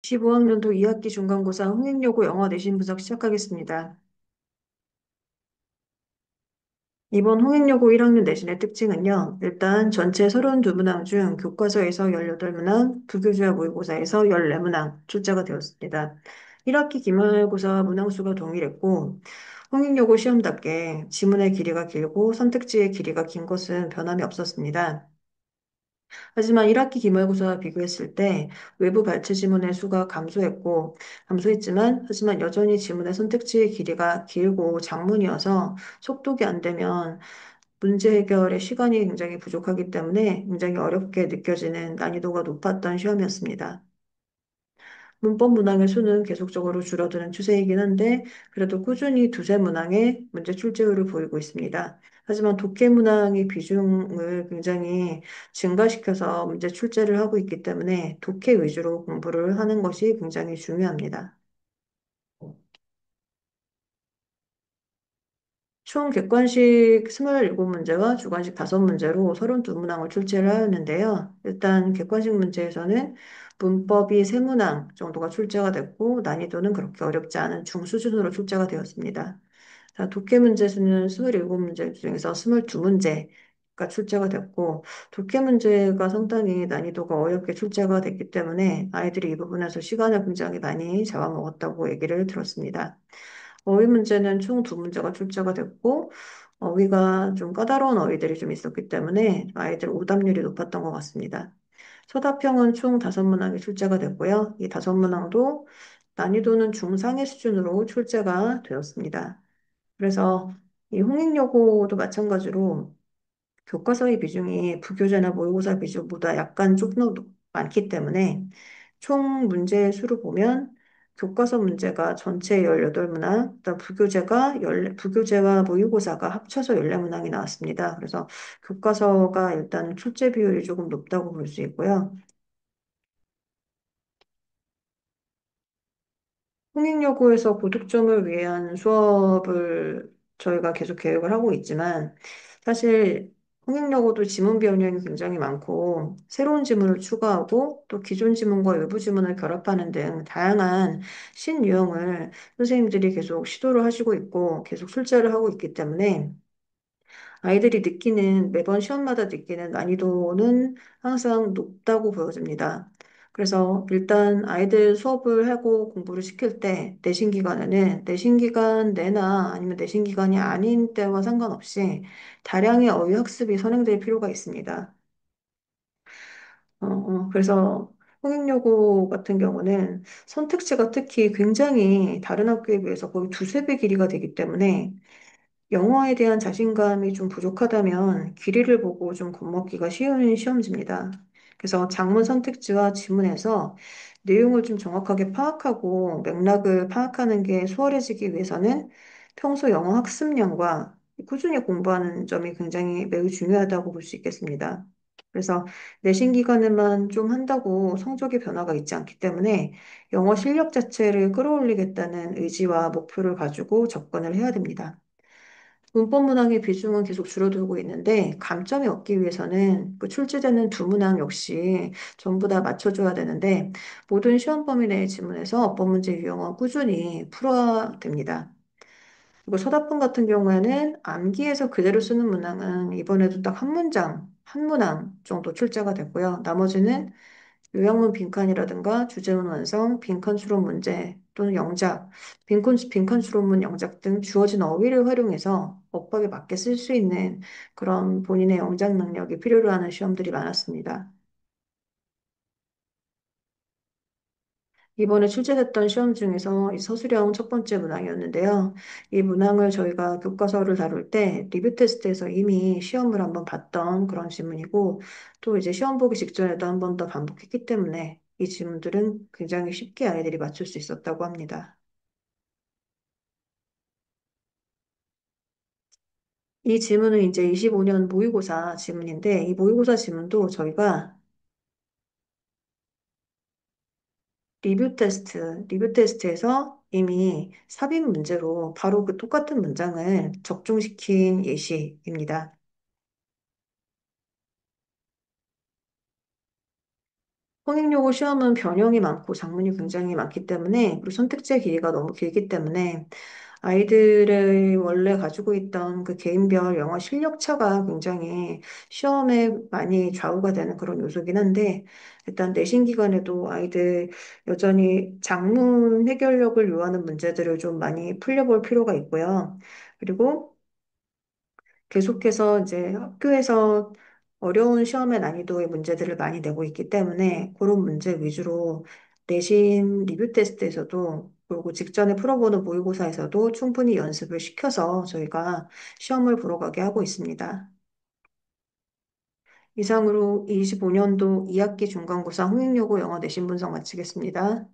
15학년도 2학기 중간고사 흥행여고 영어 내신 분석 시작하겠습니다. 이번 홍익여고 1학년 내신의 특징은요. 일단 전체 32문항 중 교과서에서 18문항, 부교재와 모의고사에서 14문항 출제가 되었습니다. 1학기 기말고사 문항수가 동일했고 홍익여고 시험답게 지문의 길이가 길고 선택지의 길이가 긴 것은 변함이 없었습니다. 하지만 1학기 기말고사와 비교했을 때 외부 발췌 지문의 수가 감소했지만 하지만 여전히 지문의 선택지의 길이가 길고 장문이어서 속독이 안 되면 문제 해결의 시간이 굉장히 부족하기 때문에 굉장히 어렵게 느껴지는 난이도가 높았던 시험이었습니다. 문법 문항의 수는 계속적으로 줄어드는 추세이긴 한데 그래도 꾸준히 두세 문항의 문제 출제율을 보이고 있습니다. 하지만 독해 문항의 비중을 굉장히 증가시켜서 문제 출제를 하고 있기 때문에 독해 위주로 공부를 하는 것이 굉장히 중요합니다. 총 객관식 27문제와 주관식 5문제로 32문항을 출제를 하였는데요. 일단 객관식 문제에서는 문법이 3문항 정도가 출제가 됐고 난이도는 그렇게 어렵지 않은 중수준으로 출제가 되었습니다. 자, 독해 문제 수는 27문제 중에서 22문제가 출제가 됐고 독해 문제가 상당히 난이도가 어렵게 출제가 됐기 때문에 아이들이 이 부분에서 시간을 굉장히 많이 잡아먹었다고 얘기를 들었습니다. 어휘 문제는 총 2문제가 출제가 됐고, 어휘가 좀 까다로운 어휘들이 좀 있었기 때문에 아이들 오답률이 높았던 것 같습니다. 서답형은 총 5문항이 출제가 됐고요. 이 5문항도 난이도는 중상의 수준으로 출제가 되었습니다. 그래서 이 홍익여고도 마찬가지로 교과서의 비중이 부교재나 모의고사 비중보다 약간 조금 더 많기 때문에 총 문제 수를 보면 교과서 문제가 전체 18문항, 그다음 부교재와 모의고사가 합쳐서 14문항이 나왔습니다. 그래서 교과서가 일단 출제 비율이 조금 높다고 볼 수 있고요. 홍익여고에서 고득점을 위한 수업을 저희가 계속 계획을 하고 있지만 사실 홍익여고도 지문 변형이 굉장히 많고 새로운 지문을 추가하고 또 기존 지문과 외부 지문을 결합하는 등 다양한 신유형을 선생님들이 계속 시도를 하시고 있고 계속 출제를 하고 있기 때문에 아이들이 매번 시험마다 느끼는 난이도는 항상 높다고 보여집니다. 그래서 일단 아이들 수업을 하고 공부를 시킬 때 내신 기간에는 내신 기간 내나 아니면 내신 기간이 아닌 때와 상관없이 다량의 어휘 학습이 선행될 필요가 있습니다. 그래서 홍익여고 같은 경우는 선택지가 특히 굉장히 다른 학교에 비해서 거의 두세 배 길이가 되기 때문에 영어에 대한 자신감이 좀 부족하다면 길이를 보고 좀 겁먹기가 쉬운 시험지입니다. 그래서 장문 선택지와 지문에서 내용을 좀 정확하게 파악하고 맥락을 파악하는 게 수월해지기 위해서는 평소 영어 학습량과 꾸준히 공부하는 점이 굉장히 매우 중요하다고 볼 수 있겠습니다. 그래서 내신 기간에만 좀 한다고 성적의 변화가 있지 않기 때문에 영어 실력 자체를 끌어올리겠다는 의지와 목표를 가지고 접근을 해야 됩니다. 문법 문항의 비중은 계속 줄어들고 있는데 감점이 얻기 위해서는 그 출제되는 두 문항 역시 전부 다 맞춰줘야 되는데 모든 시험 범위 내의 지문에서 어법 문제 유형은 꾸준히 풀어야 됩니다. 그리고 서답분 같은 경우에는 암기해서 그대로 쓰는 문항은 이번에도 딱 한 문항 정도 출제가 됐고요. 나머지는 요약문 빈칸이라든가 주제문 완성, 빈칸 추론 문제 또는 영작, 빈칸 추론문 영작 등 주어진 어휘를 활용해서 어법에 맞게 쓸 수 있는 그런 본인의 영작 능력이 필요로 하는 시험들이 많았습니다. 이번에 출제됐던 시험 중에서 이 서술형 첫 번째 문항이었는데요. 이 문항을 저희가 교과서를 다룰 때 리뷰 테스트에서 이미 시험을 한번 봤던 그런 지문이고 또 이제 시험 보기 직전에도 한 번 더 반복했기 때문에 이 지문들은 굉장히 쉽게 아이들이 맞출 수 있었다고 합니다. 이 지문은 이제 25년 모의고사 지문인데 이 모의고사 지문도 저희가 리뷰 테스트에서 이미 삽입 문제로 바로 그 똑같은 문장을 적중시킨 예시입니다. 홍익여고 시험은 변형이 많고 작문이 굉장히 많기 때문에, 그리고 선택지의 길이가 너무 길기 때문에 아이들의 원래 가지고 있던 그 개인별 영어 실력 차가 굉장히 시험에 많이 좌우가 되는 그런 요소긴 한데, 일단 내신 기간에도 아이들 여전히 작문 해결력을 요하는 문제들을 좀 많이 풀려볼 필요가 있고요. 그리고 계속해서 이제 학교에서 어려운 시험의 난이도의 문제들을 많이 내고 있기 때문에 그런 문제 위주로 내신 리뷰 테스트에서도 그리고 직전에 풀어보는 모의고사에서도 충분히 연습을 시켜서 저희가 시험을 보러 가게 하고 있습니다. 이상으로 25년도 2학기 중간고사 홍익여고 영어 내신 분석 마치겠습니다.